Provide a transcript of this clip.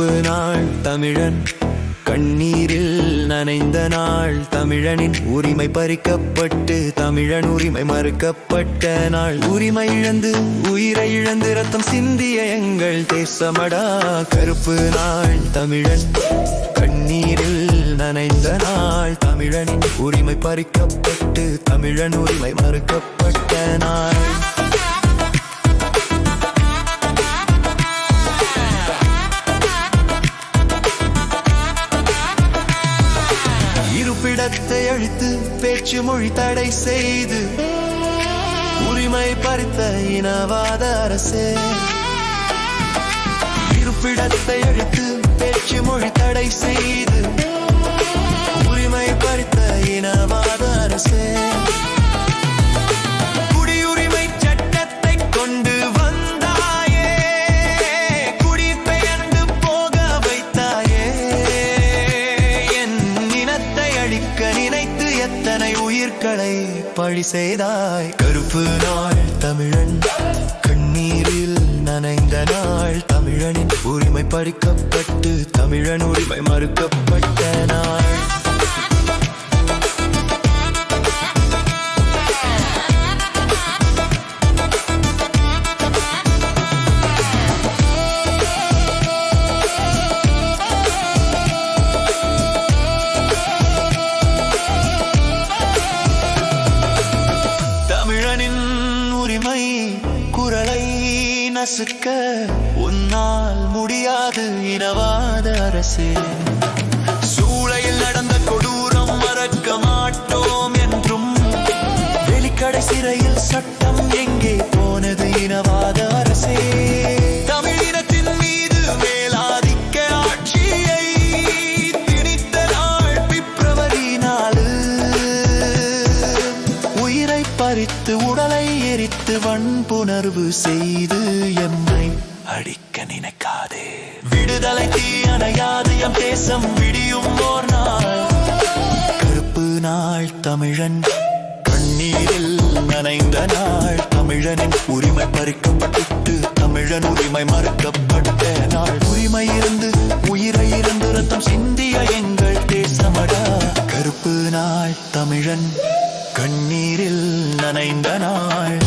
கருப்பு நாள் தமிழன் கண்ணீரில் நனைந்த நாள், தமிழனின் உரிமை பறிக்கப்பட்டு தமிழன் உரிமை மறுக்கப்பட்ட நாள். உரிமை இழந்து உயிரை இழந்து ரத்தம் சிந்திய எங்கள் தேசமடா. கருப்பு நாள் தமிழன் கண்ணீரில் நனைந்த நாள், தமிழனின் உரிமை பறிக்கப்பட்டு தமிழன் உரிமை மறுக்கப்பட்ட நாள். இருப்பிடத்தை அழித்து பேச்சு மொழி தடை செய்து உரிமை பறித்த இனவாத அரசே. இருப்பிடத்தை அழித்து பேச்சு மொழி தடை செய்து உரிமை பறித்த இனவாத அரசே. குடியுரிமை சட்டத்தை கொண்டு வந்தாயே, குடிபெயர்ந்து போக வைத்தாயே. என் இனத்தை அழிக்க நினைத்து எத்தனை உயிர்களை பழி செய்தாய். கருப்பு நாள் தமிழன் கண்ணீரில் நனைந்த நாள், தமிழனின் உரிமை பறிக்கப்பட்டு தமிழன் உரிமை மறுக்கப்பட்ட நாள். தமிழனின் உரிமை குரலை நசுக்க உன்னால் முடியாது இனவாத அரசே. சூளையில் நடந்த கொடூரம் மறக்க மாட்டோம் என்றும், வெளிக்கடை சிறையில் சட்டம் எங்கே போனது இனவாத அரசே. தமிழினத்தின் மீது மேலாதிக்க ஆட்சியை திணித்த நாள் பிப்ரவரி 4. உயிரை பறித்து உடலை எரித்து வன்புணர்வு செய்து எம்மை அடிக்க நினைக்காதே. விடுதலை தீ அணையாது எம் தேசம் விடியும் ஓர் நாள். கருப்பு நாள் தமிழன் கண்ணீரில் நனைந்த நாள், தமிழனின் உரிமை பறிக்கப்பட்டு தமிழன் உரிமை மறுக்கப்பட்ட நாள். உரிமை இருந்து உயிரை இருந்து ரத்தம் சிந்திய எங்கள் தேசமடா. கருப்பு நாள் தமிழன் கண்ணீரில் நனைந்த நாள்.